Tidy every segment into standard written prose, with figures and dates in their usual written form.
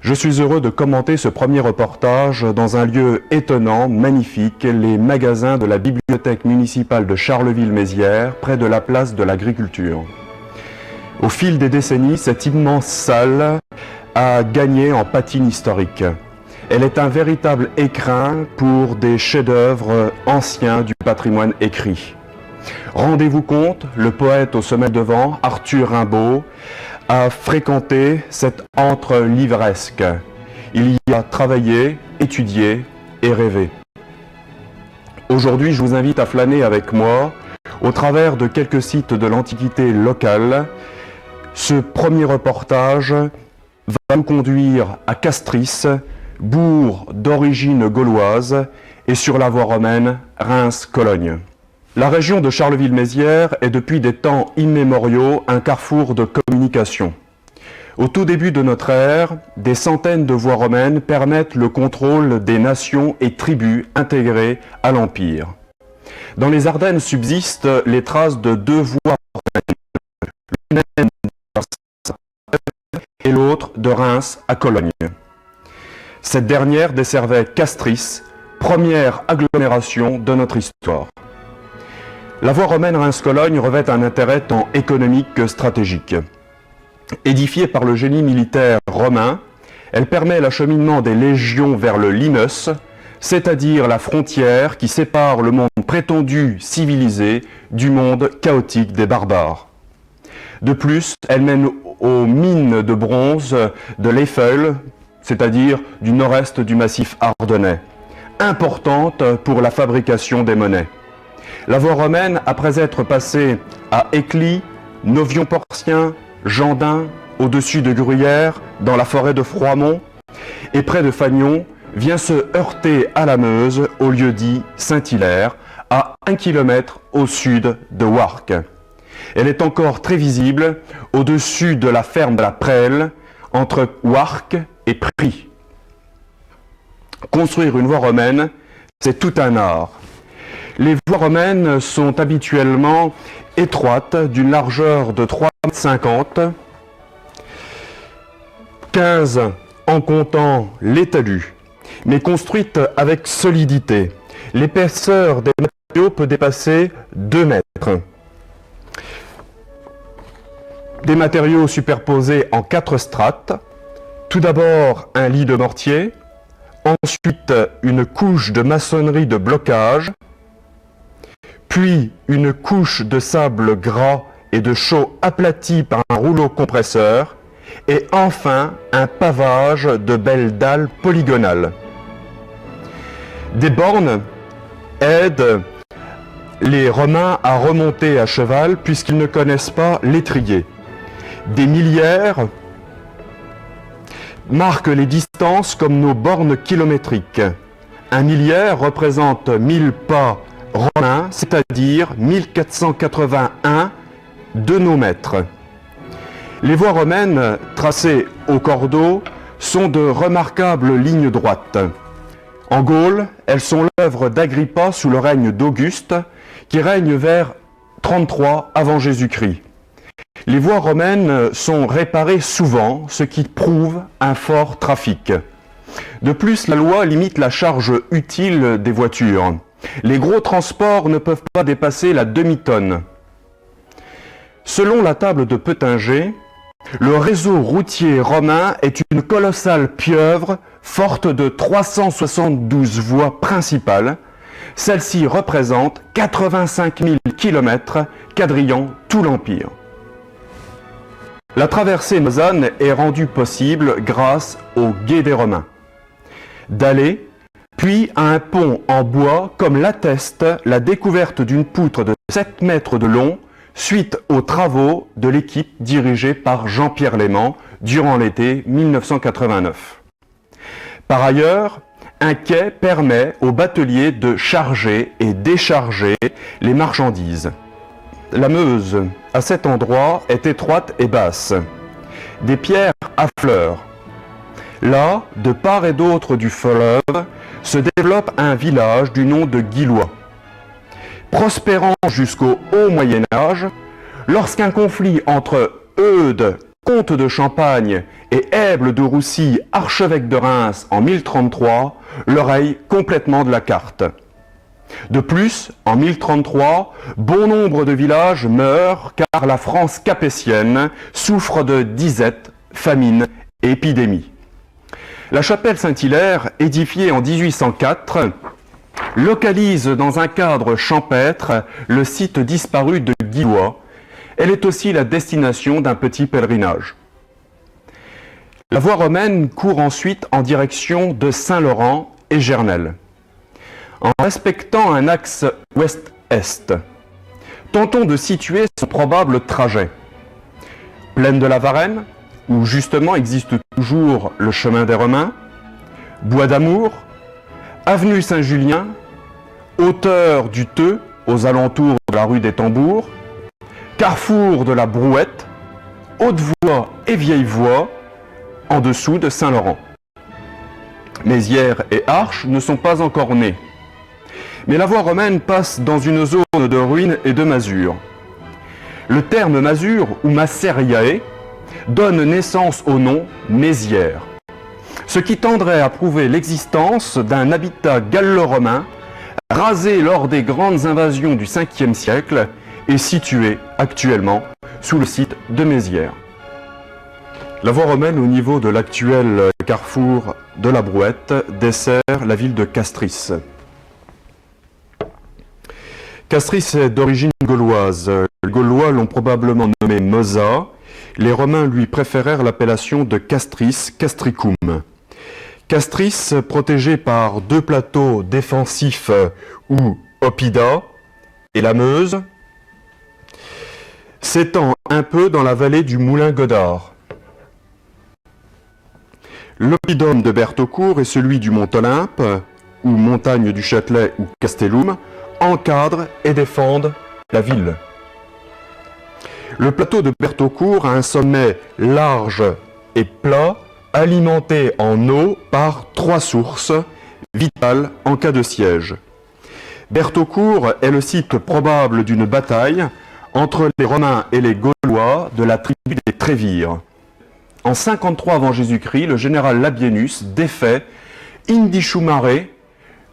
Je suis heureux de commenter ce premier reportage dans un lieu étonnant, magnifique, les magasins de la bibliothèque municipale de Charleville-Mézières, près de la place de l'Agriculture. Au fil des décennies, cette immense salle a gagné en patine historique. Elle est un véritable écrin pour des chefs-d'œuvre anciens du patrimoine écrit. Rendez-vous compte, le poète aux semelles de vent, Arthur Rimbaud, a fréquenté cette antre livresque. Il y a travaillé, étudié et rêvé. Aujourd'hui, je vous invite à flâner avec moi au travers de quelques sites de l'Antiquité locale. Ce premier reportage va nous conduire à Castris, bourg d'origine gauloise, et sur la voie romaine Reims-Cologne. La région de Charleville-Mézières est depuis des temps immémoriaux un carrefour de communication. Au tout début de notre ère, des centaines de voies romaines permettent le contrôle des nations et tribus intégrées à l'Empire. Dans les Ardennes subsistent les traces de deux voies romaines, l'une et l'autre de Reims à Cologne. Cette dernière desservait Castris, première agglomération de notre histoire. La voie romaine Reims-Cologne revêt un intérêt tant économique que stratégique. Édifiée par le génie militaire romain, elle permet l'acheminement des légions vers le Limes, c'est-à-dire la frontière qui sépare le monde prétendu civilisé du monde chaotique des barbares. De plus, elle mène aux mines de bronze de l'Eifel, c'est-à-dire du nord-est du massif ardennais, importante pour la fabrication des monnaies. La voie romaine, après être passée à Éclis, Novion-Porcien, Gendun, au-dessus de Gruyère, dans la forêt de Froidmont, et près de Fagnon, vient se heurter à la Meuse, au lieu-dit Saint-Hilaire, à 1 km au sud de Warcq. Elle est encore très visible au-dessus de la ferme de la Prêle, entre Warcq et Pry. Construire une voie romaine, c'est tout un art. Les voies romaines sont habituellement étroites, d'une largeur de 3,50 m, 15 en comptant les talus, mais construites avec solidité. L'épaisseur des matériaux peut dépasser 2 mètres. Des matériaux superposés en 4 strates. Tout d'abord un lit de mortier, ensuite une couche de maçonnerie de blocage, puis une couche de sable gras et de chaux aplati par un rouleau compresseur, et enfin un pavage de belles dalles polygonales. Des bornes aident les Romains à remonter à cheval puisqu'ils ne connaissent pas l'étrier. Des millières marquent les distances comme nos bornes kilométriques. Un millière représente 1000 pas romains, c'est-à-dire 1481 de nos mètres. Les voies romaines tracées au cordeau sont de remarquables lignes droites. En Gaule, elles sont l'œuvre d'Agrippa sous le règne d'Auguste, qui règne vers 33 avant Jésus-Christ. Les voies romaines sont réparées souvent, ce qui prouve un fort trafic. De plus, la loi limite la charge utile des voitures. Les gros transports ne peuvent pas dépasser la demi-tonne. Selon la table de Peutinger, le réseau routier romain est une colossale pieuvre forte de 372 voies principales. Celle-ci représente 85 000 km quadrillant tout l'Empire. La traversée Lausanne est rendue possible grâce au gué des Romains. Dallé, puis à un pont en bois, comme l'atteste la découverte d'une poutre de 7 mètres de long, suite aux travaux de l'équipe dirigée par Jean-Pierre Léman durant l'été 1989. Par ailleurs, un quai permet aux bateliers de charger et décharger les marchandises. La Meuse, à cet endroit, est étroite et basse. Des pierres affleurent. Là, de part et d'autre du fleuve, se développe un village du nom de Guillois. prospérant jusqu'au Haut Moyen-Âge, lorsqu'un conflit entre Eudes, comte de Champagne, et Èble de Roussy, archevêque de Reims, en 1033, le raye complètement de la carte. De plus, en 1033, bon nombre de villages meurent car la France capétienne souffre de disette, famine et épidémie. La chapelle Saint-Hilaire, édifiée en 1804, localise dans un cadre champêtre le site disparu de Guillois. Elle est aussi la destination d'un petit pèlerinage. La voie romaine court ensuite en direction de Saint-Laurent et Gernelle. En respectant un axe ouest-est, tentons de situer son probable trajet. Plaine de la Varenne, où justement existe toujours le chemin des Romains, Bois d'Amour, avenue Saint-Julien, hauteur du Theu, aux alentours de la rue des Tambours, carrefour de la Brouette, Haute-Voie et Vieille-Voie, en dessous de Saint-Laurent. Mézières et Arches ne sont pas encore nés. Mais la voie romaine passe dans une zone de ruines et de masures. Le terme masure ou Masseriae donne naissance au nom Mézières, ce qui tendrait à prouver l'existence d'un habitat gallo-romain rasé lors des grandes invasions du 5e siècle et situé actuellement sous le site de Mézières. La voie romaine au niveau de l'actuel carrefour de la Brouette dessert la ville de Castris. Castris est d'origine gauloise. Les Gaulois l'ont probablement nommé Mosa. Les Romains lui préférèrent l'appellation de Castris, Castricum. Castris, protégé par deux plateaux défensifs ou oppida, et la Meuse, s'étend un peu dans la vallée du Moulin Godard. L'oppidum de Bertaucourt et celui du Mont Olympe, ou montagne du Châtelet ou Castellum, encadrent et défendent la ville. Le plateau de Bertaucourt a un sommet large et plat, alimenté en eau par 3 sources, vitales en cas de siège. Bertaucourt est le site probable d'une bataille entre les Romains et les Gaulois de la tribu des Trévires. En 53 avant Jésus-Christ, le général Labienus défait Indicumare,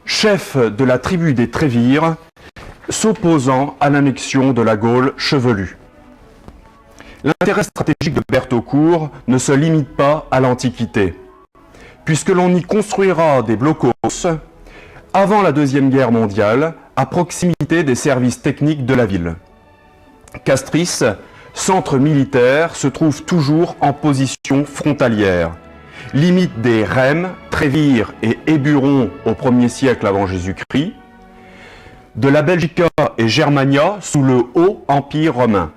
chef de la tribu des Trévires, s'opposant à l'annexion de la Gaule chevelue. L'intérêt stratégique de Bertaucourt ne se limite pas à l'Antiquité, puisque l'on y construira des blocos avant la Deuxième Guerre mondiale, à proximité des services techniques de la ville. Castris, centre militaire, se trouve toujours en position frontalière, limite des Rèmes, Trévires et Éburon au 1er siècle avant Jésus-Christ, de la Belgica et Germania sous le Haut Empire romain.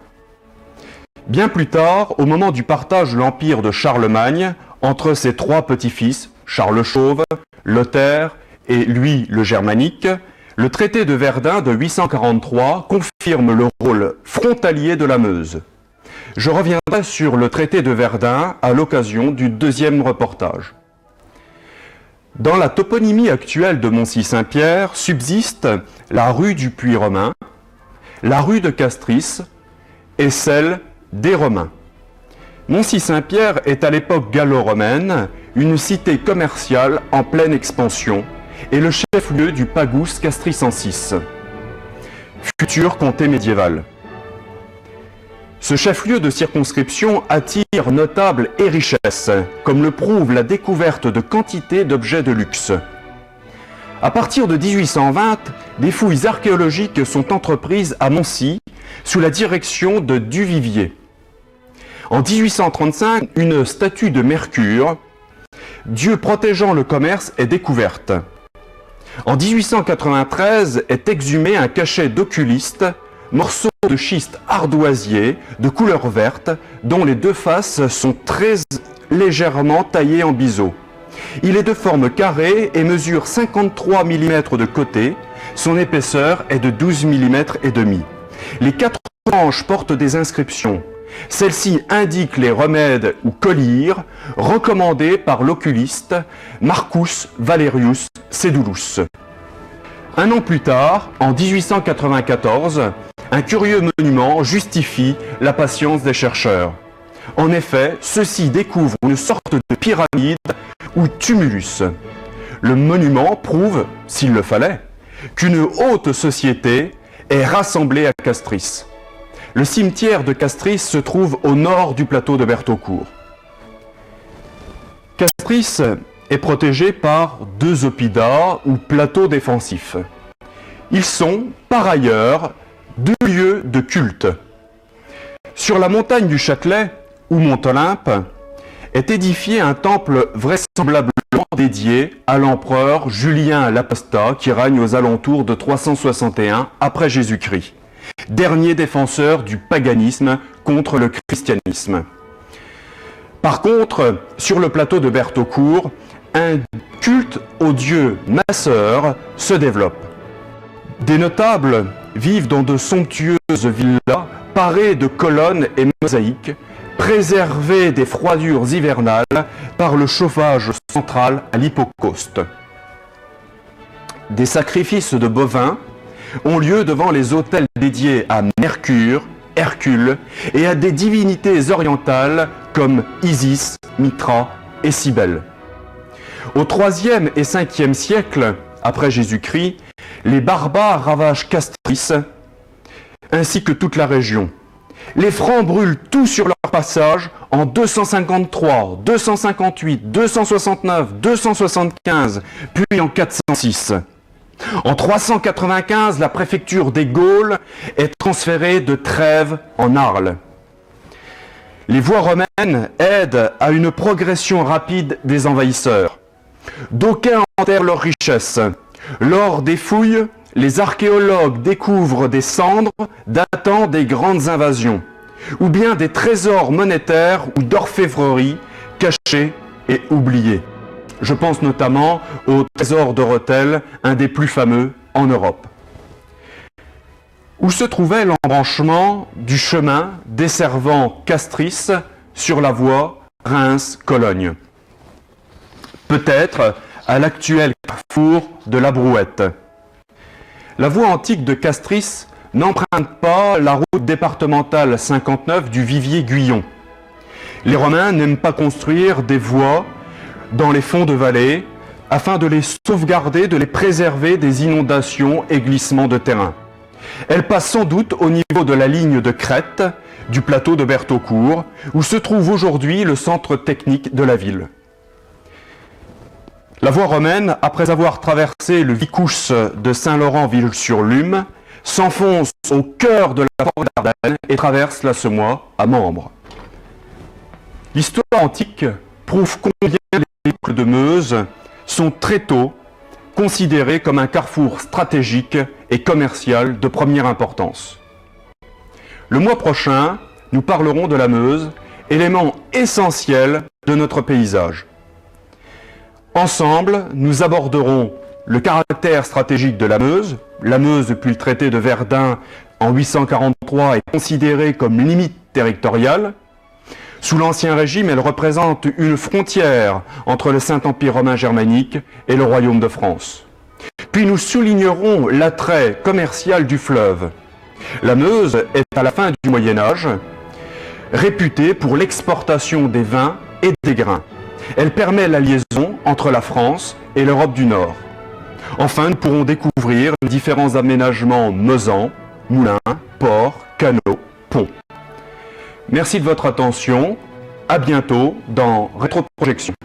Bien plus tard, au moment du partage de l'empire de Charlemagne entre ses 3 petits-fils, Charles le Chauve, Lothaire et Louis le Germanique, le traité de Verdun de 843 confirme le rôle frontalier de la Meuse. Je reviendrai sur le traité de Verdun à l'occasion du 2e reportage. Dans la toponymie actuelle de Moncy-Saint-Pierre subsiste la rue du Puy romain, la rue de Castris et celle des Romains. Moncy-Saint-Pierre est à l'époque gallo-romaine une cité commerciale en pleine expansion et le chef-lieu du pagus castricensis, futur comté médiéval. Ce chef-lieu de circonscription attire notables et richesses, comme le prouve la découverte de quantités d'objets de luxe. À partir de 1820, des fouilles archéologiques sont entreprises à Moncy sous la direction de Duvivier. En 1835, une statue de Mercure, dieu protégeant le commerce, est découverte. En 1893 est exhumé un cachet d'oculiste, morceau de schiste ardoisier de couleur verte, dont les 2 faces sont très légèrement taillées en biseau. Il est de forme carrée et mesure 53 mm de côté. Son épaisseur est de 12 mm et demi. Les 4 branches portent des inscriptions. Celles-ci indiquent les remèdes ou collyres recommandés par l'oculiste Marcus Valerius Cedulus. Un an plus tard, en 1894, un curieux monument justifie la patience des chercheurs. En effet, ceux-ci découvrent une sorte de pyramide ou tumulus. Le monument prouve, s'il le fallait, qu'une haute société est rassemblée à Castries. Le cimetière de Castries se trouve au nord du plateau de Bertaucourt. Castries est protégé par 2 oppidats ou plateaux défensifs. Ils sont, par ailleurs, 2 lieux de culte. Sur la montagne du Châtelet, ou Mont-Olympe, est édifié un temple vraisemblablement dédié à l'empereur Julien l'Apostat qui règne aux alentours de 361 après Jésus-Christ, dernier défenseur du paganisme contre le christianisme. Par contre, sur le plateau de Bertaucourt, un culte au dieu Masseur se développe. Des notables vivent dans de somptueuses villas parées de colonnes et mosaïques, préservées des froidures hivernales par le chauffage central à l'hypocauste. Des sacrifices de bovins ont lieu devant les autels dédiés à Mercure, Hercule et à des divinités orientales comme Isis, Mitra et Cybèle. Au IIIe et Ve siècle après Jésus-Christ, les barbares ravagent Castries ainsi que toute la région. Les Francs brûlent tout sur leur passage en 253, 258, 269, 275, puis en 406. En 395, la préfecture des Gaules est transférée de Trèves en Arles. Les voies romaines aident à une progression rapide des envahisseurs. D'aucuns enterrent leurs richesses. Lors des fouilles, les archéologues découvrent des cendres datant des grandes invasions, ou bien des trésors monétaires ou d'orfèvrerie cachés et oubliés. Je pense notamment au trésor de Rethel, un des plus fameux en Europe. Où se trouvait l'embranchement du chemin desservant Castries sur la voie Reims-Cologne? Peut-être à l'actuel carrefour de la Brouette. La voie antique de Castries n'emprunte pas la route départementale 59 du Vivier-Guyon. Les Romains n'aiment pas construire des voies dans les fonds de vallée afin de les sauvegarder, de les préserver des inondations et glissements de terrain. Elle passe sans doute au niveau de la ligne de crête du plateau de Bertaucourt, où se trouve aujourd'hui le centre technique de la ville. La voie romaine, après avoir traversé le vicus de Saint-Laurent-Ville-sur-Lume, s'enfonce au cœur de la forêt d'Ardennes et traverse la Semois à Membres. L'histoire antique prouve combien les boucles de Meuse sont très tôt considérées comme un carrefour stratégique et commercial de première importance. Le mois prochain, nous parlerons de la Meuse, élément essentiel de notre paysage. Ensemble, nous aborderons le caractère stratégique de la Meuse. La Meuse, depuis le traité de Verdun en 843, est considérée comme limite territoriale. Sous l'Ancien Régime, elle représente une frontière entre le Saint-Empire romain germanique et le Royaume de France. Puis nous soulignerons l'attrait commercial du fleuve. La Meuse est à la fin du Moyen Âge réputée pour l'exportation des vins et des grains. Elle permet la liaison entre la France et l'Europe du Nord. Enfin, nous pourrons découvrir les différents aménagements meusans, moulins, ports, canaux, ponts. Merci de votre attention. À bientôt dans Rétroprojection.